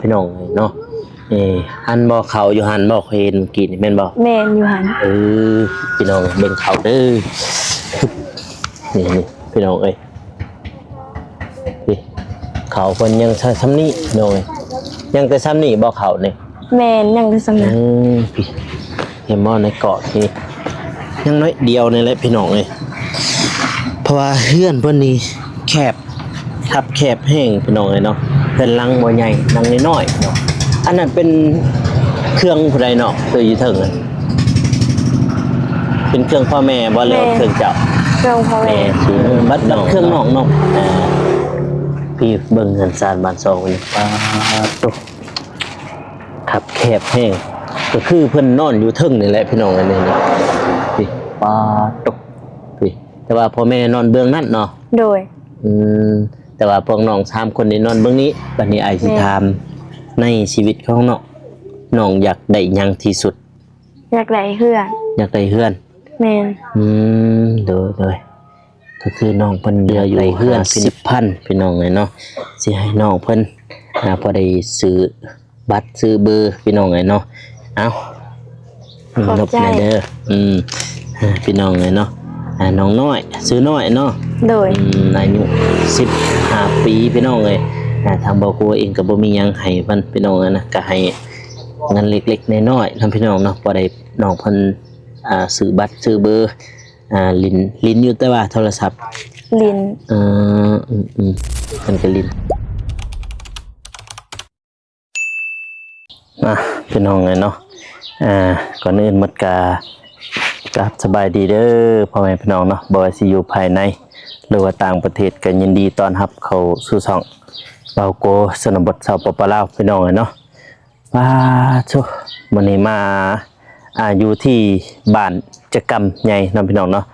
พี่น้องเนาะหันบ่เขาอยู่หันบ่เห็นกินแม่นบ่แม่นอยู่หันพี่น้องเบิ่งเขาเด้อนี่พี่น้องนี่เขาเพิ่นยังซ้ำนี้น้อยยังแต่ซ้ำนี้บ่เขานี่แม่นยังแต่ซ้ำนั้นพี่เห็นบ่ในเกาะนี่ยังน้อยเดียวนี่แหละพี่น้องเพราะว่าเฮือนเพิ่นนี่แคบทับแคบแห้งพี่น้องเนาะเป็นลังบ่ใหญ่ลังน้อยๆเนาะอันนั้นเป็นเครื่องผู้ใดเนาะคืออยู่ถึงเป็นเครื่องพ่อแม่บ่เลยเครื่องเจ้าเครื่องพ่อแม่บัดเครื่องน้องเนาะพี่เบิ่งเงินซานบ้านซองนี่ป้าตกขับแคบแห้งก็คือเพิ่นนอนอยู่ถึงนี่แหละพี่น้องอันนี้นี่พี่ป้าตกพี่แต่ว่าพ่อแม่นอนเบื้องนั้นเนาะโดยแต่ว่าพวกน้อง3คนนี่นอนเบื้องนี้บัดนี้ไอ้สิถามในชีวิตของน้องอยากได้หยังที่สุดอยากได้เฮือนอยากได้เฮือนแม่นโดยก็คือน้องเพิ่นเดืออยู่เฮือน10,000พี่น้องเนาะสิให้น้องเพิ่นพอได้ซื้อบัตรซื้อเบอร์พี่น้องเนาะเอาลบในเด้อพี่น้องเนาะน้องน้อยซื้อน้อยเนาะโดยอายุ15ปีพี่น้องทางบ่ครูเองก็บ่มีหยังให้เพิ่นพี่น้องนะก็ให้เงินเล็กๆน้อยๆนำพี่น้องเนาะบ่ได้น้องเพิ่นซื้อบัตรซื้อเบอร์ลิ้นอยู่แต่ว่าโทรศัพท์ลิ้นเพิ่นก็ลิ้นพี่น้องเนาะก่อนอื่นหมดกะครับสบายดีเด้อพ่อแม่พี่น้องเนาะบ่ว่าสิอยู่ภายในหรือว่าต่างประเทศก็ยินดีต้อนรับเข้าสู่ช่องเบาโกชนบทชาวปปลาวพี่น้องเนาะว้าโชมื้อนี้มาอยู่ที่บ้านจักรรมใหญ่เนาะพี่น้องเนาะ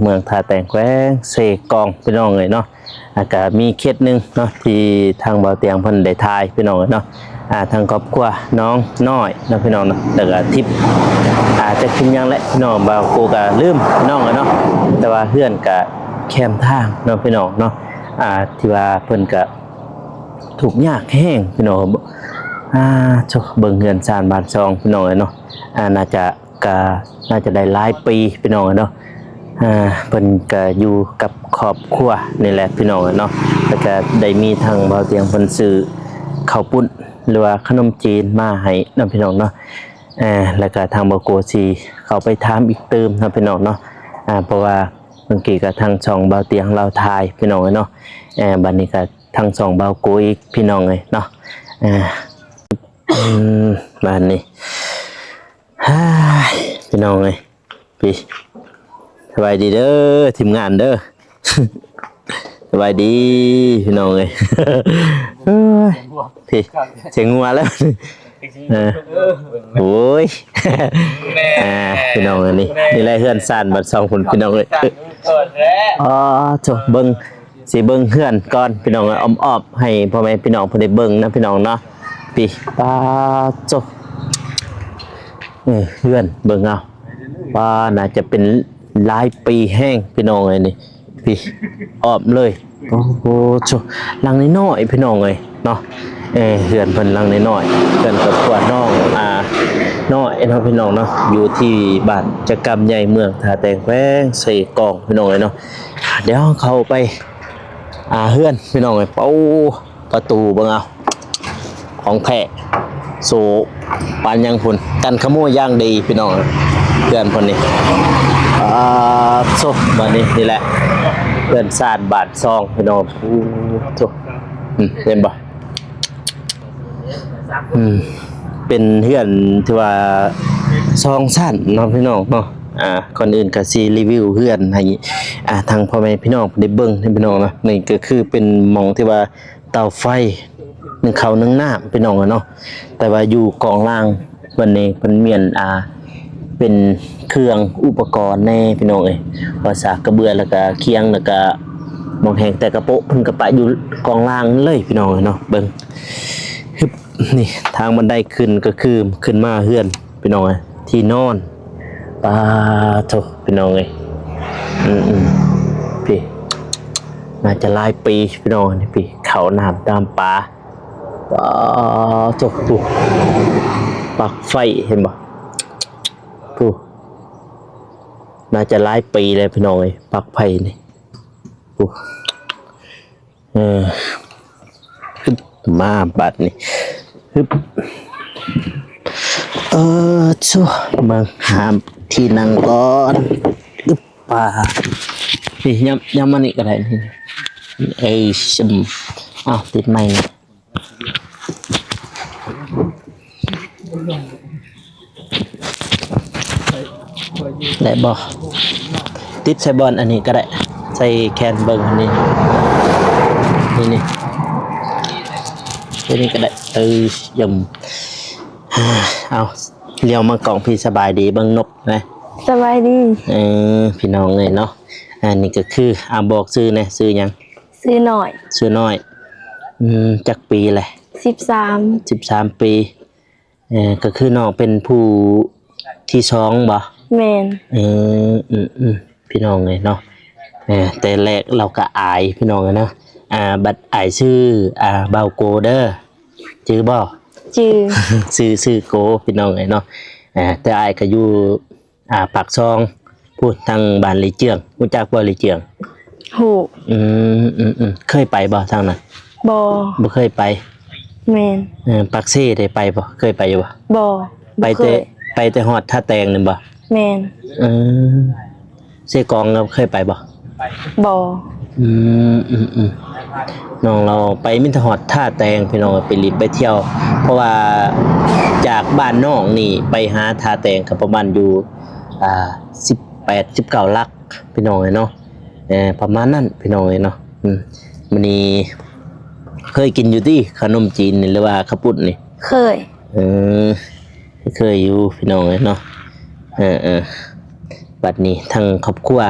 เมืองท่าแตงแขวงเซกองพี่น้องเนาะก็มีเคสนึงเนาะที่ทางเบาเตียงเพิ่นได้ทายพี่น้องเนาะทางครอบครัวน้องน้อยเนาะพี่น้องเนาะแล้วก็ทิปจะกินยังแหละพี่น้องบ่าวโกก็ลืมพี่น้องเนาะแต่ว่าเพื่อนก็แคมทางเนาะพี่น้องเนาะที่ว่าเพิ่นก็ถูกยากแห้งพี่น้องเบิ่งเงินซานบ้านซองพี่น้องเนาะน่าจะได้หลายปีพี่น้องเนาะเพิ่นก็อยู่กับครอบครัวนี่แหละพี่น้องเนาะแล้วก็ได้มีทางบ่าวเตียงเพิ่นซื้อข้าวปุ้นหรือว่าขนมจีนมาให้นำพี่น้องเนาะแล้วก็ทางบ่าวโกสิเข้าไปถามอีกเติมนำพี่น้องเนาะเพราะว่าเมื่อกี้ก็ทางช่องบ่าวเตียงเราทายพี่น้องเนาะบัดนี้ก็ทางช่องบ่าวโกอีกพี่น้องเนาะบัดนี้พี่น้องพี่สบายดีเด้อทีมงานเด้อสบายดีพี่น้องพี่เสียงงัวแล้วโอ้ยพี่น้องนี่แหละเฮือนซ่านบัด2คนพี่น้องจบเบิ่งสิเบิ่งเฮือนก่อนพี่น้องอ้อมๆให้พ่อแม่พี่น้องเพิ่นได้เบิ่งนะพี่น้องเนาะพี่ป้าจบเฮือนเบิ่งเอาว่าน่าจะเป็นหลายปีแห้งพี่น้องนี่พี่อ้อมเลยโอ้โหหลังน้อยพี่น้องเนาะเฮือนเพิ่นหลังน้อยเฮือนกับขวดน้องน้อยเนาะพี่น้องเนาะอยู่ที่บ้านจักรรมใหญ่เมืองท่าแตงแขวงเสกองพี่น้องเนาะเดี๋ยวเข้าไปเฮือนพี่น้องเป้าประตูเบิ่งเอาของแท้โซปานยังพุ่นกันขโมยย่างดีพี่น้องเพื่อนคนนี้โซบัดนี้นี่แหละเพื่อนซาดบาทซองพี่น้องโซเห็นบ่เป็นเพื่อนที่ว่าซองสั้นเนาะพี่น้องเนาะคนอื่นก็สิรีวิวเพื่อนให้ทางพ่อแม่พี่น้องได้เบิ่งให้พี่น้องนะนี่ก็คือเป็นหม่องที่ว่าเตาไฟนึ่งข้าวนึ่งน้ำพี่น้องเนาะแต่ว่าอยู่กองล่างวันนี้เพิ่นเมียนเป็นเครื่องอุปกรณ์แน่พี่น้องภาษากระเบือแล้วก็เคียงแล้วก็มองแหงแต่กระโปะเพิ่นก็ปะอยู่กองล่างเลยพี่น้องเนาะเบิ่งนี่ทางบันไดขึ้นก็คือขึ้นมาเฮือนพี่น้องที่นอนโธ่พี่น้องพี่น่าจะหลายปีพี่น้องนี่พี่เขาน้ำตามป่า ปาจกปุ๊ปลักไฟเห็นบ่ปุ๊น่าจะหลายปีเลยพี่น้องเอ้ยปลักไฟนี่ปุ๊ฮึบมาบัดนี่ฮึบชัวมาหาที่นั่งก่อนอึบป่านี่ย้ำมานี่ก็ได้นี่ชิมอ้าวติดไม้นี่ได้บ่ติดใส่บอลอันนี้ก็ได้ใส่แคนเบิ้งอันนี้นี่ตัวนี้ก็ได้ยำเอาเลี้ยวมากล่องพี่สบายดีเบิ้งนกนะ สบายดี พี่น้องเลยเนาะอันนี้ก็คือบอกซื้อนะซื้อยัง ซื้อหน่อย ซื้อน้อยจักปีเลย 13 ปีก็คือน้องเป็นผู้ที่สองบ่ แมน พี่น้องเลยเนาะแต่แรกเราก็อายพี่น้องเลยเนาะบัดอายชื่อเบาโกเด้อชื่อบ่ จือ ชื่อโกพี่น้องเลยเนาะแต่อายก็อยู่ปากซองพูดทางบ้านลีเจียงรู้จักบ่ลีเจียง หู เคยไปบ่ทางนั้น บอ บ่เคยไป แมน ปักเซ่ได้ไปบ่เคยไปอยู่บ่ บอ ไป บ่เค แต่ ย ไปแต่ฮอดท่าแตงนี่บ่ แมน เซกองเราเคยไปบ่ บอ น้องเราไปมิตรฮอดท่าแตงพี่น้องไปลินไปเที่ยว เพราะว่าจากบ้านน้องนี่ไปหาท่าแตงก็ประมาณอยู่18-19 ลักพี่น้องเนาะประมาณนั้นพี่น้องเนาะมื้อนี้เคยกินอยู่ที่ขนมจีนนี่หรือว่าข้าวปุ้นนี่ เคย เคยอยู่พี่น้องเนาะบัดนี้ทั้งครอบครัว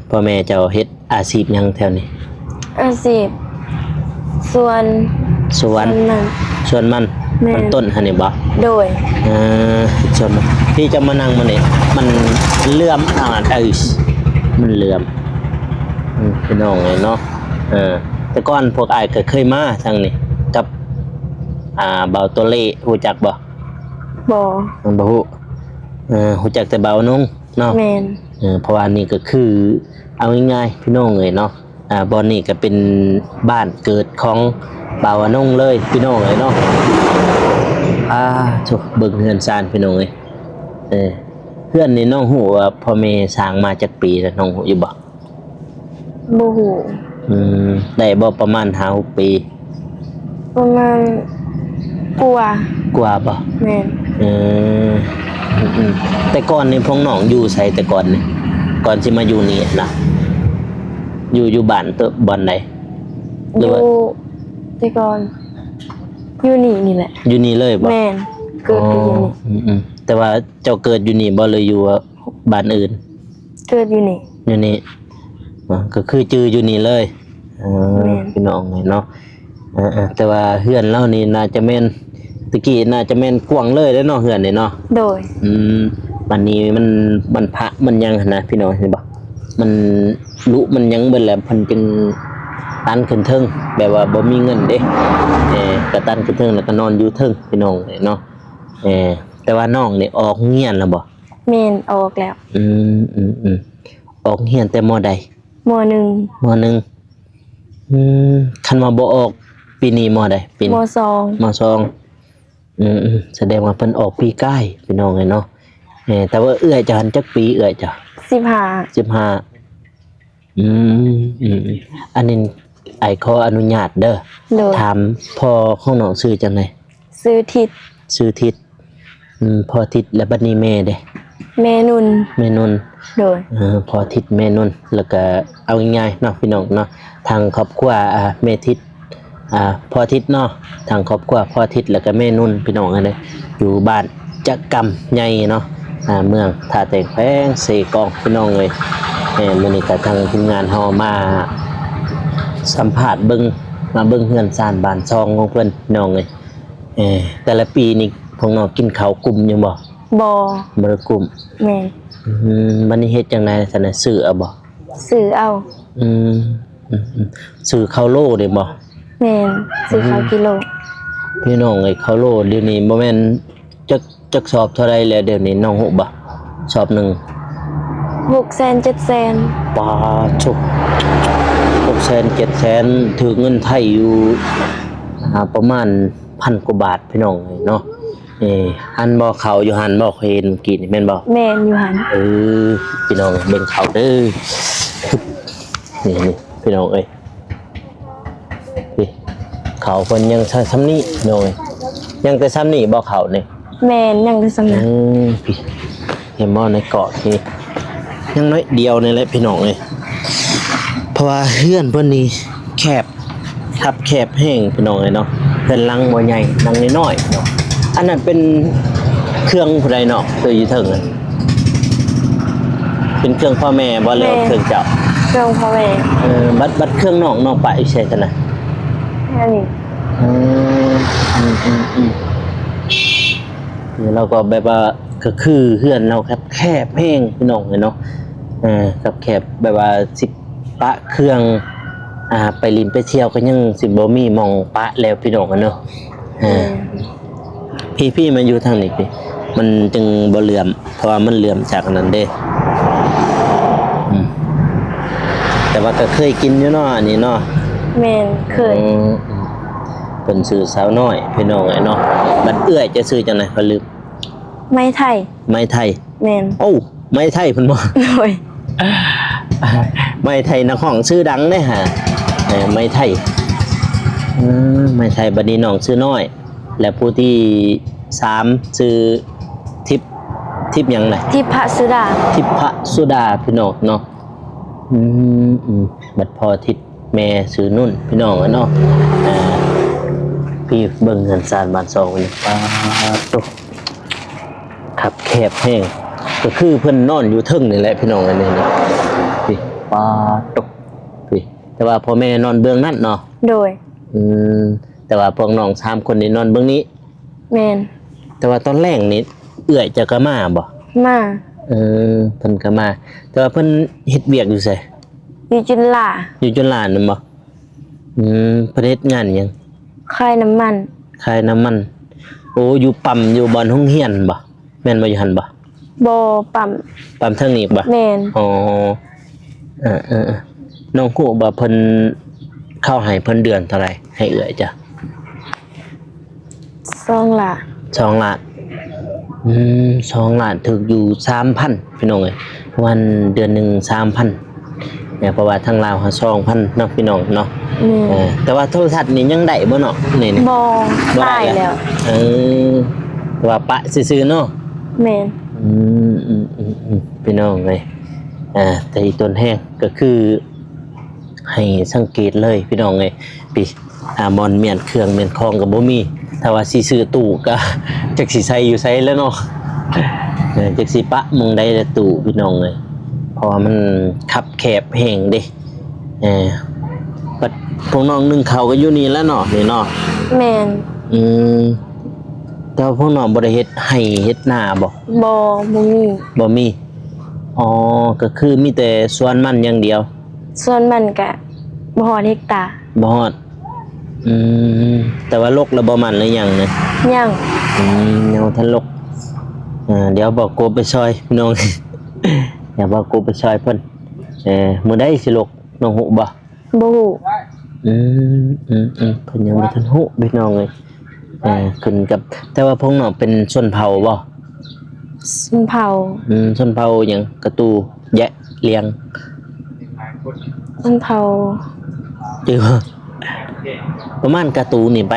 พ่อแม่เจ้าเฮ็ดอาชีพหยังแถวนี้ อาชีพส่วน สวนมัน แม่น มันต้นหั่นนี่บ่ โดย สวนมันพี่จะมานั่งมื้อนี้มันเลื่อมมันเลื่อมพี่น้องเนาะแต่ก่อนพวกอ้ายก็เคยมาทางนี้กับเบาตัวเล่รู้จักบ่ บอ มันบ่ฮู้รู้จักแต่เบานุ่งเนาะ แมน เพราะว่านี่ก็คือเอาง่ายๆพี่น้องเลยเนาะบอนนี่ก็เป็นบ้านเกิดของบ่าวนงเลยพี่น้องเลยเนาะถูกเบิ่งเฮือนซานพี่น้องเลยเพื่อนนี่น้องฮู้ว่าพ่อแม่สร้างมาจากปีแล้วน้องฮู้อยู่บ่ บูหู ได้บ่ประมาณ5-6 ปี ประมาณกว่า บ่ แมน แต่ก่อนนี่พวกน้องอยู่ไสแต่ก่อนนี่ก่อนสิมาอยู่นี่นะอยู่บ้านตัวบ่อนใดห อ รือว่า ยู่แต่ก่อนอยู่นี่แหละ อยู่นี่เลยบ่ แมนเกิดอยู่นี่ แต่ว่าเจ้าเกิดอยู่นี่บ่เลยอยู่บ้านอื่น เกิดอยู่นี่ อยู่นี่ก็คือจืออยู่นี่เลยพี่น้องเนาะแต่ว่าเฮือนเล่านี่น่าจะแม่นตะกี้น่าจะแม่นกว้างเลยเด้อเนาะเฮือนนี่เนาะ โดย บัดนี้มันพระมันยังหั่นนะพี่น้องเห็นบ่มันลุมันยังเบิดแล้วเพิ่นจึงตันขึ้นเทิงแบบว่าบ่มีเงินเด้ก็ตันขึ้นเทิงแล้วก็นอนอยู่เทิงพี่น้องเนาะแต่ว่าน้องนี่ออกเรียนแล้วบ่ แมนออกแล้ว ออกเรียนแต่ม.ใด มหนึ่ง ม.หนึ่งคันว่าบ่ออกปีนี้ม.ใดปี ม นี้ สอง ม.สองแสดงว่าเพิ่นออกปีใกล้พี่น้องเนาะแต่ว่าเอื้อยจะหันจักปีเอื้อยจ้ะ 15 15อันนี้ไอ้ขออนุญาตเด้อ โดย ถามพ่อของน้องชื่อจังได๋ ซื้อทิศ ชื่อทิศพ่อทิศและบัดนี้แม่เด้ เมนุน แม่นน โดย พอทิศแม่นนแล้วก็เอาง่ายๆเนาะพี่น้องเนาะทางครอบครัวแม่ทิศพ่อทิศเนาะทางครอบครัวพ่อทิศแล้วก็แม่นนพี่น้องอะไรอยู่บ้านจักกำใหญ่เนาะเมืองท่าแตงแพงเสกองพี่น้องเลยมื้อนี้ก็ทางทีมงานเฮามาสัมภาษณ์เบิ่งมาเบิ่งเฮือนซานบ้านซองของเพิ่นพี่น้องเลยแต่ละปีนี่พวกน้องกินข้าวกลุ่มอยู่บ่ บอ บ่ได้กลุ่ม แมน วันนี้เฮ็ดจังได๋ซั่นน่ะซื้อเอาบ่ ซื้อเอา ซื้อข้าวโลได้บ่ แม่นซื้อข้าวกิโล พี่น้องไอ้ข้าวโลเดี๋ยวนี้บ่แม่นจักสอบเท่าไรแล้วเดี๋ยวนี้น้องฮู้บ่สอบหนึ่ง 600,000 700,000 ปาชุบ600,000 700,000ถือเงินไทยอยู่ประมาณ1,000 กว่าบาทพี่น้องเนาะนี่หันบ่เขาอยู่หันบ่เคยเห็นเมื่อกี้นี่แม่นบ่ แม่นอยู่หัน พี่น้องเบิ่งเขาเด้อนี่พี่น้องเอ้ยนี่เขาเพิ่นยังใช้ซ้ำนี้พี่น้องเอ้ยยังแต่ซ้ำนี้บ่เขานี่ แม่นยังได้สำนัก พี่เห็นบ่ในเกาะนี่ยังน้อยเดียวนี่แหละพี่น้องเอ้ยเพราะว่าเฮือนเพิ่นนี่แคบครับแคบแห้งพี่น้องเอ้ยเนาะเพิ่นลังบ่ใหญ่ลังน้อยๆเนาะอันนั้นเป็นเครื่องผู้ใดเนาะเคยอยู่เทิงอะเป็นเครื่องพ่อแม่บ่เลยเครื่องเจ้า เครื่องพ่อแม่ บัดเครื่องน้องปะอยู่ใช่กันนะ อันนี้ เราก็แบบว่าก็คือเฮือนเราแคบแห้งพี่น้องเลยเนาะกับแคบแบบว่าสิปะเครื่องไปลินไปเที่ยวก็ยังสิบ่มีมองปะแล้วพี่น้องกันเนาะพี่มาอยู่ทางนี้พี่มันจึงบ่เหลื่อมเพราะว่ามันเหลื่อมจากนั้นเด้แต่ว่าก็เคยกินอยู่เนาะอันนี้เนาะ แม่นเคย เป็นสื่อสาวน้อยพี่น้องไอ้เนาะบัดเอื้อยจะซื้อจังได๋ก็ลืม ไม้ไทย ไม้ไทย แม่น โอ้ไม้ไทยเพิ่นบ่ โดย ไม้ไทยนักร้องชื่อดังเด้ฮะไม้ไทยไม้ไทยบัดนี้น้องชื่อน้อย และผู้ที่3ชื่อทิพย์หยังน่ะ ที่พระสุดา ทิพะสุดาพี่น้องเนาะบัดพอทิศแม่ชื่อนุ่นพี่น้องอะเนาะพี่เบิ่งเงินซานบ้านซองนี่ป้าตุ๊กขับแคบแห้งก็คือเพิ่นนอนอยู่เทิงนี่แหละพี่น้องอันนี้นะพี่ป้าตุ๊กพี่แต่ว่าพ่อแม่นอนเบื้องนั่นเนาะ โดย แต่ว่าพวกน้อง3คนนี่นอนเบื้องนี้ แม่น แต่ว่าตอนแรกนี่เอื้อยจะก็มาบ่ มา เพิ่นก็มา แต่ว่าเพิ่นเฮ็ดเวียกอยู่ไส อยู่จุฬา อยู่จนลานนั่นบ่เพิ่นเฮ็ดงานหยัง คายน้ำมัน ขายน้ำมันโอ้อยู่ปั๊มอยู่บ่อนโรงเรียนบ่แม่นบ่อยู่หั่นบ่ บ่ปั๊ม ปั๊มทางนี้บ่ แม่น อ๋อน้องฮู้บ่เพิ่นเข้าให้เพิ่นเดือนเท่าไหร่ให้เอื้อยจ้ะ 2 ล้าน 2 ล้าน2 ล้านถึกอยู่ 3,000 พี่น้องเอ้ยวันเดือนหนึง 3,000เนี่ยเพราะว่าทางลาวเขา2,000เนาะพี่น้องเนาะ แม่น แต่ว่าโทรทัศน์นี่ยังได้บ่เนาะนี่ บ่ตายแล้ว แต่ว่าปะซื่อๆเนาะ แม่น พี่น้องเลยแต่อีต้นแห้งก็คือให้สังเกตเลยพี่น้องเลยปีมอนเมียนเครื่องเมียนคองกับบ่มีถ้าว่าสิซื้อตู้ก็จักสิใส่อยู่ไสแล้วเนาะจักสิปะมงได้แต่ตู้พี่น้องเลยเพราะว่ามันคับแคบแห้งเด้ปัดพวกน้องนึ่งเขาวก็อยู่นี่แล้วเนาะนี่เนาะ แม่น แต่ว่าพวกน้องบ่ได้เฮ็ดให้เฮ็ดหน้าบ่ บ่มี บ่มีอ๋อก็คือมีแต่สวนมันอย่างเดียว ส่วนมันก็บ่ฮอดเฮกตาร์ บ่ฮอดแต่ว่าลกแล้วบ่มันหรือยังนะ ยัง ยังทันลกเดี๋ยวบอกโกไปซอยพี่น้อง เดี๋ยวบอกโกไปซอยเพิ่นมื้อใดสิลกน้องฮู้บ่ บ่ฮู้ เพิ่นยังบ่ทันฮู้พี่น้องเลยขึ้นกับแต่ว่าพวกน้องเป็นชนเผ่าบ่ สุนเผา ชนเผ่าหยังกระตูแยะเลียง สุนเผา จือประมาณกระตูนี่ไป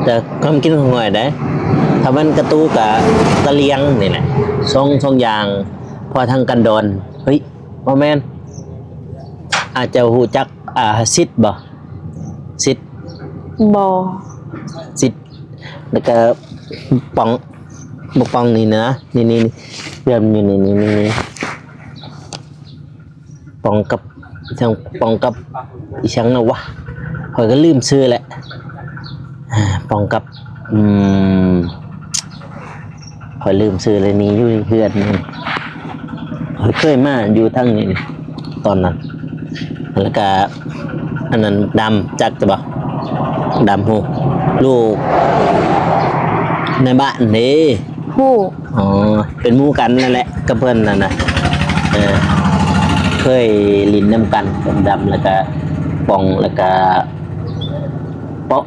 แต่ความคิดของหน่อยได้ถ้ามันกระตูกับกะเลียงนี่แหละสองอย่างพอทางกันดอนเฮ้ยบ่แม่นอาจจะฮู้จักซิดบ่ซิด บ่ ซิดแล้วก็ปองบ่ปองนี่นะนี่เริ่มอยู่นี่ปองกับทางปองกับอีช่างนะวะข้อยก็ลืมชื่อแหละปองกับข้อยลืมชื่อเลยนี่อยู่เพื่อนนี่ข้อยเคยมาอยู่ทางนี้ตอนนั้นแล้วก็อันนั้นดำจักจะบ่ ดำหูลูกในบ้านนี่ ฮู้ อ๋อเป็นหมู่กันนั่นแหละกับเพิ่นนั่นน่ะเออเคยลิ้นน้ำกันกับดำแล้วก็ป่องแล้วก็เปาะ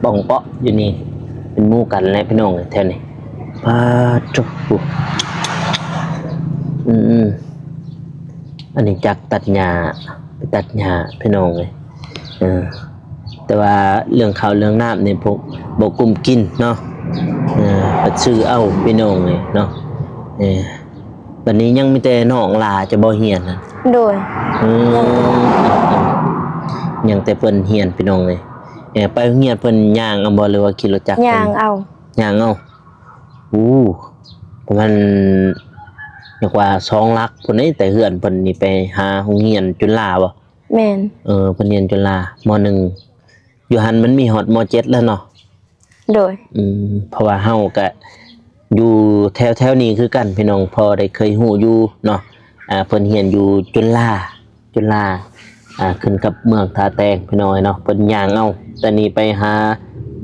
ป่องเปาะอยู่นี่เป็นหมู่กันแหละพี่น้องแถวนี้ปาจุบอันนี้จักตัดหญ้าไปตัดหญ้าพี่น้องเลยแต่ว่าเรื่องข้าวเรื่องน้ำเนี่ยพวกบกุมกินเนาะปัดซื้อเอาพี่น้องเลยเนาะวันนี้ยังมีแต่น้องลาจะบ่เฮียนนะ โดย ยังแต่เพิ่นเฮียนพี่น้องเลยไปเฮียนเพิ่นย่างเอาบ่หรือว่าขี่รถจักร ย่างเอา ย่างเอาประมาณเรียกว่า2 ลักพุ่นนี่แต่เฮือนเพิ่นนี่ไปหาโรงเรียนจุฬาบ่ แม่น เพิ่นเรียนจุฬาม.1อยู่หันมันมีฮอดม.7แล้วเนาะ โดย เพราะว่าเฮาก็อยู่แถวนี้คือกันพี่น้องพอได้เคยฮู้อยู่เนาะเพิ่นเรียนอยู่จุฬาขึ้นกับเมืองท่าแตงพี่น้องเนาะเพิ่นย่างเอาแต่นี่ไปหา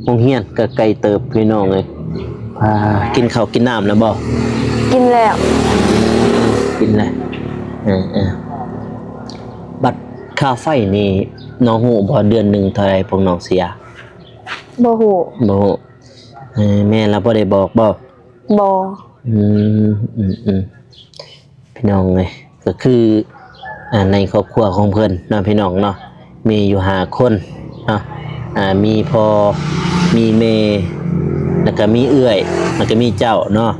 โรงเรียนก็ไกลเติบพี่น้องเอ้ยกินข้าวกินน้ำแล้วบ่ กินแล้ว กินแล้วบัตรค่าไฟนี่น้องฮู้บ่เดือนหนึงเท่าไหร่พวกน้องเสีย บ่ฮู้ บ่ฮู้แม่เราบ่ได้บอกบ่ บ่ พี่น้องเลยก็คือในครอบครัวของเพิ่นเนาะพี่น้องเนาะมีอยู่5 คนเนาะมีพ่อมีแม่แล้วก็มีเอื้อยแล้วก็มีเจ้าเนาะ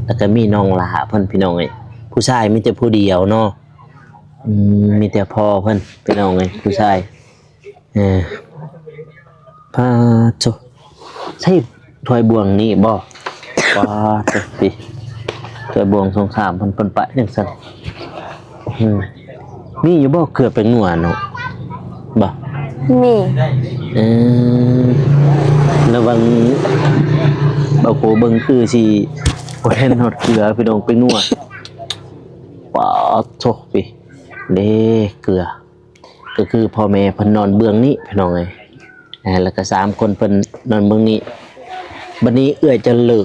แล้วก็มีน้องหลาเพิ่นพี่น้องเอ้ยผู้ชายมีแต่ผู้เดียวเนาะมีแต่พ่อเพิ่นพี่น้องเอ้ยผู้ชายพาโจใช่ถ้วยบวงนี่บ่ว่าจะสิถ้วยบวง2-3เพิ่นปะจังซั่นมีอยู่บ่เกือบเป็นงัวเนาะบ่ มี ระวังเบาโกเบิ่งคือสิบ่เห็นฮอดเกลือพี่น้องเป็นงัวปาดโตพี่เด้เกลือก็คือพ่อแม่เพิ่นนอนเบื้องนี้พี่น้องเอ้ยแล้วก็3 คนเพิ่นนอนเบื้องนี้บัดนี้เอื้อยจะเลิ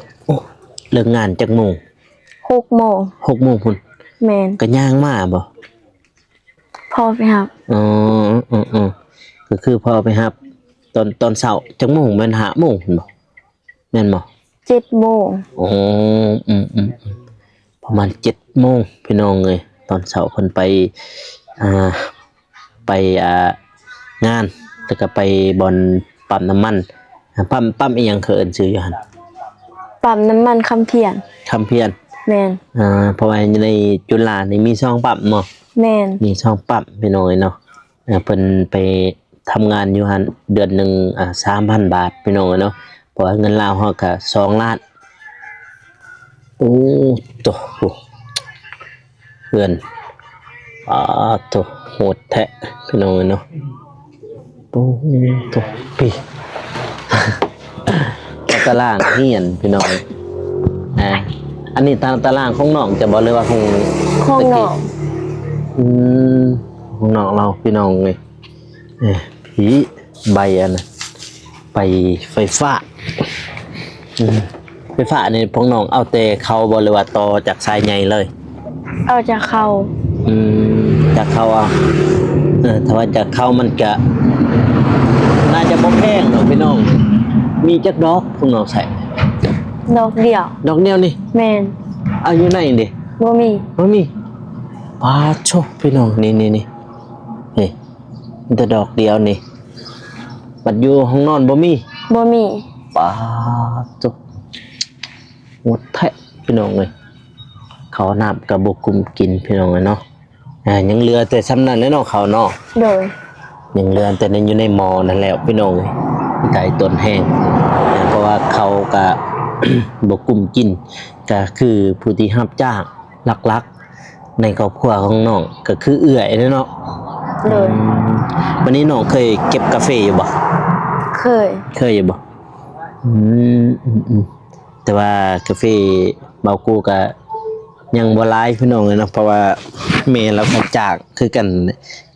กงานจักโมง 6 โมง 6 โมงพุ่น แม่น ก็ย่างมาบ่ พอไปครับ ก็คือพอไปรับตอนเช้าจักโมงแม่น5 โมงพุ่นบ่แม่นบ่ 7 โมง ประมาณ7 โมงพี่น้องเอ้ยตอนเช้าเพิ่นไปงานแล้วก็ไปบ่อนปั๊มน้ำมันปั๊มอีหยังเอิ้นชื่ออยู่หั่น ปั๊มน้ำมันคำเพียร คำเพียร แม่น เพราะว่าในจุฬานี่มีช่องปั๊มเนาะ แม่น มีช่องปั๊มพี่น้องเอ้ยเนาะเพิ่นไปทำงานอยู่หั่นเดือนหนึง3,000 บาทพี่น้องเอ้ยเนาะเพราะว่าเงินลาวเฮาก็2 ล้านโอ้โตเพื่อนโตโหดแท้พี่น้องเอ้ยเนาะโอ้โตพี่ ตารางเฮียนพี่น้องอันนี้ตารางของน้องจะบอกเลยว่าของ ห้องนอก ของน้องเราพี่น้องเลยผีใบอันน่ะไปไฟฟ้าไฟฟ้านี่พวกน้องเอาแต่เขาบอกเลยว่าต่อจากสายใหญ่เลย เอาจากเขา จากเขาถ้าว่าจากเขามันจะน่าจะบ่แพงหรอกพี่น้องมีจักดอกพวกน้องใส่ ดอกเดียว ดอกเดียวนี่ แม่น เอาอยู่ไหนดิ บ่มี มีปาโชพี่น้องนี่มีแต่ดอกเดียวนี่บัดอยู่ห้องนอนบ่มี บ่มี ปาโชหมดแท้พี่น้องเลยเขาน้ำกับบกุมกินพี่น้องเลยเนาะยังเหลือแต่ซ้ำนั้นเลยเนาะเขาเนาะ โดย ยังเหลือแต่ในอยู่ในหมอนั่นแหละพี่น้องเลยไก่ต้นแห้งเพราะว่าเขาก็ บกุมกินก็คือผู้ที่รับจ้างลักๆในครอบครัวของน้องก็คือเอื้อยเนาะ โดย วันนี้น้องเคยเก็บกาแฟอยู่บ่ เคย อยู่บ่แต่ว่ากาแฟเบากูก็ยังบ่หลายพี่น้องเลยเนาะเพราะว่าแม่เราก็จากคือกัน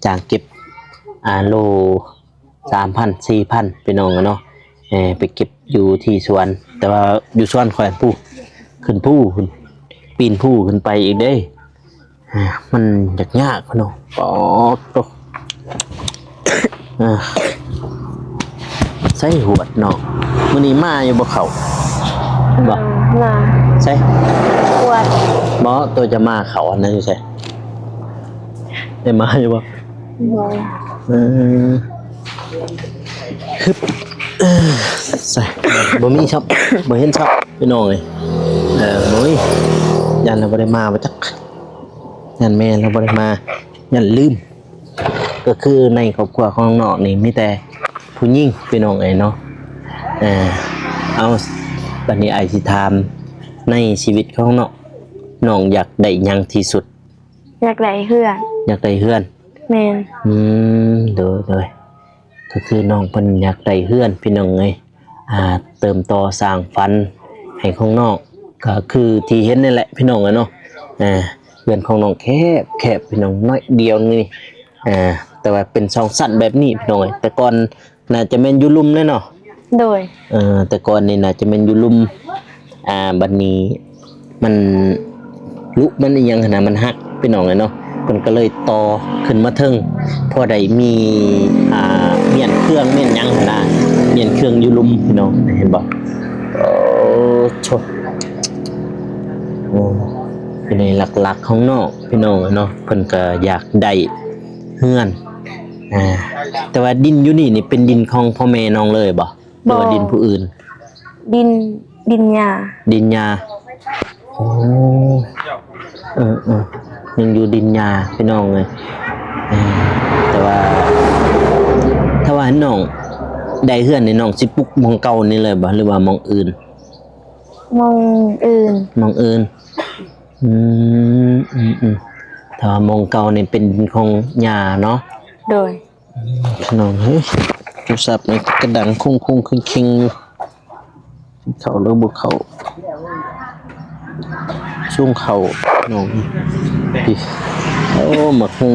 จากเก็บโล 3,000 4,000พี่น้องเนาะไปเก็บอยู่ที่สวนแต่ว่าอยู่สวนข่อยผู้ขึ้นผู้ขึ้นปีนผู้ขึ้นไปอีกเด้มันยากเนาะปอดโตใส่หวดเนาะมื้อนี้มาอยู่บ่เข้าบ่ มา ใช่ ปวด บ่ตัวจะมาเข้าอันนั้นอยู่ใช่ได้มาอยู่บ่ บ่ เออฮึบใส่บ่มีช็อปบ่เห็นช็อปพี่น้องเอ้ยบ่มียันเราบ่ได้มาบ่จักยันแม่เราบ่ได้มายันลืมก็คือในครอบครัวของน้องนี่มีแต่ผู้หญิงพี่น้องเอ้ยเนาะเอาบัดนี้อ้ายสิถามในชีวิตของน้องอยากได้หยังที่สุด อยากได้เพื่อน อยากได้เฮือน แม่น เด้อก็คือน้องเพิ่นอยากได้เฮือนพี่น้องเอ้ยเติมต่อสร้างฝันให้ของน้องก็คือที่เห็นนี่แหละพี่น้องเนาะเฮือนของน้องแคบพี่น้องน้อยเดียวนี่แต่ว่าเป็นสองชั้นแบบนี้พี่น้องเอ้ยแต่ก่อนน่าจะแม่นอยู่ลุ่มเลยเนาะ โดย แต่ก่อนนี่น่าจะแม่นอยู่ลุ่มบัดนี้มันลุมันอีหยังหั่นน่ะมันหักพี่น้องเอ้ยเนาะเพิ่นก็เลยต่อขึ้นมาเทิงพอได้มีเมียนเครื่องเมียนหยังหั่นน่ะเมียนเครื่องอยู่ลุ่มพี่น้องเห็นบ่โอ้ชดเป็นในหลักๆของน้องพี่น้องเนาะเพิ่นก็อยากได้เฮือนแต่ว่าดินอยู่นี่เป็นดินของพ่อแม่น้องเลยบ่หรือว่าดินผู้อื่นดินหญ้า ดินยาโอ้ยังอยู่ดินยาพี่น้องเลยแต่ว่าถ้าว่าน้องได้เฮือนนี่น้องสิปลุกหมองเก่านี่เลยบ่หรือว่าหมองอื่น มองอื่น หมองอื่นถ้าว่ามองเก่านี่เป็นของยาเนาะ โดย พี่น้องเฮ้ยโทรศัพท์นี่กระดังคุ้งๆคิงๆอยู่เข้าหรือบ่เข้าช่วงเขาน้องพี่โอ้หมักฮง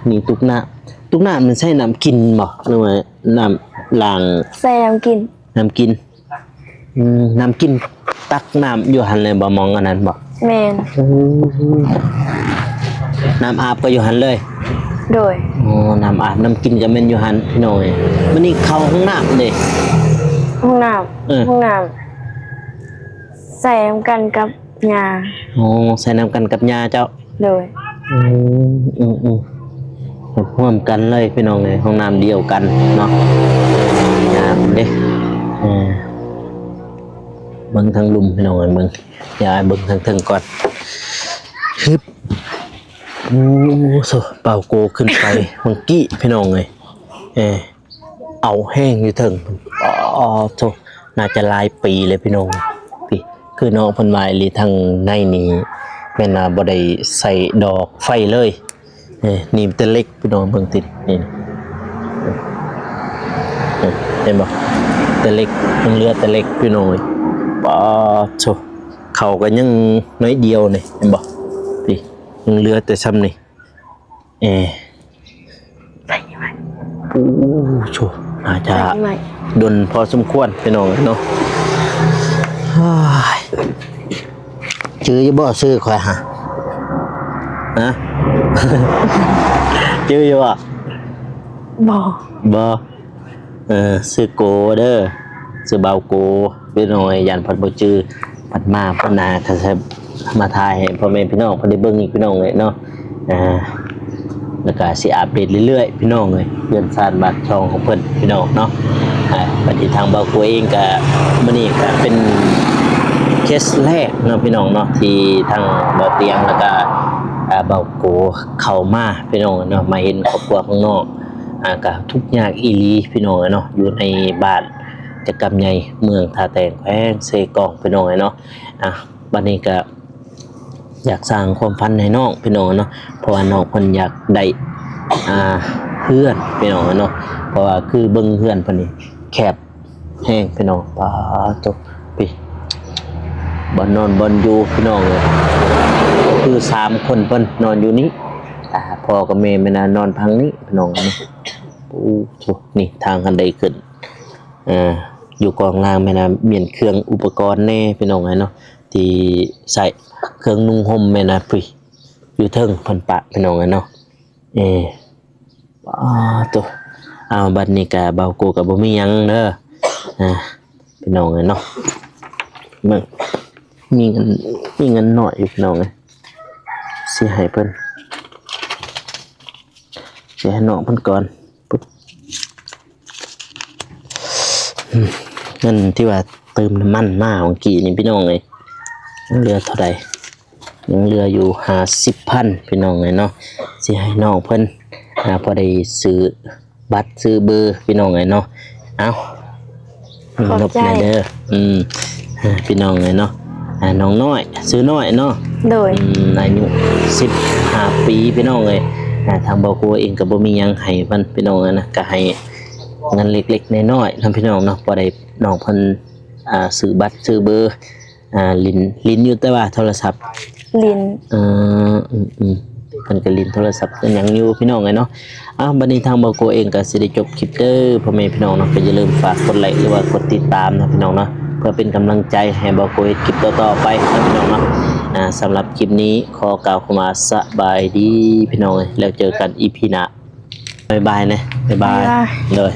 นี่ตุกหน้ามันใช่น้ำกินบ่หรือว่าน้ำล้าง ใส่น้ำกิน น้ำกินน้ำกินตักน้ำอยู่หันเลยบ่มองอันนั้นบ่ แม่น น้ำอาบก็อยู่หันเลย โดย น้ำอาบน้ำกินก็แม่นอยู่หันพี่น้องมันนี่เข้าห้องน้ำเด้ ห้องน้ำใส่น้ำกันกับหญ้า ใส่น้ำกันกับยาเจ้า โดย ร่วมกันเลยพี่น้องเลยห้องน้ำเดียวกันเนาะยาเด้เบิ่งทางลุมพี่น้องเอ้ยเบิ่งอย่าเบิ่งทางถึงก่อนฮึบโซเป่าโกขึ้นไปมังกี้พี่น้องเลยเอาแห้งอยู่ถึงโซน่าจะหลายปีเลยพี่น้องพี่คือน้องเพิ่นว่าอีทางในนี้แม่นว่าบ่ได้ใส่ดอกไฟเลยนี่แต่เล็กพี่น้องเบิ่งตินี่เห็นบ่แต่เล็กมันเหลือแต่เล็กพี่น้องโซเขาก็ยังน้อยเดียวนี่เห็นบ่พี่ยังเหลือแต่ซ้ำนี่ไปไหม โชอาจจะดนพอสมควรพี่น้องเนาะชื่อจะบ่ชื่อคอยฮะชื่ออยู่บ่บ่ชื่อโกเด้อชื่อเบาโกพี่น้องยันพัดบ่ชื่อพัดมาพัดนาถ้าจะมาถ่ายให้พ่อแม่พี่น้องเพิ่นได้เบิ่งอีกพี่น้องเลยเนาะแล้วก็สิอัปเดตเรื่อยๆพี่น้องเลยเรื่องสารบัตรช่องของเพิ่นพี่น้องเนาะบัดนี้ทางเบาโกเองก็มื้อนี้ก็เป็นเคสแรกเนาะพี่น้องเนาะที่ทางเบาเตียงแล้วก็เบาโกเข้ามาพี่น้องเนาะมาเห็นครอบครัวข้างนอกก็ทุกข์ยากอีหลีพี่น้องเนาะอยู่ในบ้านจักรใหญ่เมืองท่าแตงแขวงเซกองพี่น้องเนาะบัดนี้ก็อยากสร้างความฝันให้น้องพี่น้องเนาะเพราะว่าน้องเพิ่นอยากได้เพื่อนพี่น้องเนาะเพราะว่าคือเบิ่งเพื่อนเพิ่นนี่แคบแห้งพี่น้องปาจบพี่บ่นอนบ่อยู่พี่น้องเลยคือ3คนเพิ่นนอนอยู่นี้พ่อกับแม่นอนพังนี้พี่น้องเนาะ โอ้โหนี่ทางกันไดขึ้นอยู่กองล่างแม่นะเมียนเครื่องอุปกรณ์แน่พี่น้องไงเนาะที่ใส่เครื่องนุ่งห่มแม่นะพี่อยู่เทิงเพิ่นปะพี่น้องไงเนาะตัวบัดนี้ก็เบากูก็บ่มีหยังเด้อพี่น้องไงเนาะมันมีเงินหน่อยอยู่พี่น้องไงสิให้เพิ่นสิให้น้องเพิ่นก่อนปุ๊บเงินที่ว่าเติมน้ำมันมาเมื่อกี้นี่พี่น้องเลยยังเหลือเท่าใดยังเหลืออยู่50,000พี่น้องเลยเนาะสิให้น้องเพิ่นพอได้ซื้อบัตรซื้อเบอร์พี่น้องเลยเนาะเอาลบในเด้อพี่น้องเลยเนาะน้องน้อยซื้อน้อยเนาะโดยอายุ15 ปีพี่น้องเลยทางบ่กูเองก็บ่มีหยังให้เพิ่นพี่น้องนะก็ให้เงินเล็กๆน้อยๆนำพี่น้องเนาะบ่ได้น้องเพิ่นซื้อบัตรซื้อเบอร์ลิ้นอยู่แต่ว่าโทรศัพท์ลิ้นเพิ่นก็ลิ้นโทรศัพท์กันหยังอยู่พี่น้องเนาะบัดนี้ทางบ่กูเองก็สิได้จบคลิปเด้อพ่อแม่พี่น้องเนาะก็อย่าลืมฝากกดไลค์หรือว่ากดติดตามนะพี่น้องเนาะเพื่อเป็นกำลังใจให้บ่กูเฮ็ดคลิปต่อๆไปนะพี่น้องเนาะสำหรับคลิปนี้ขอกล่าวคำว่าสบายดีพี่น้องแล้วเจอกัน EP หน้าบ๊ายบายนะบ๊ายบายเลย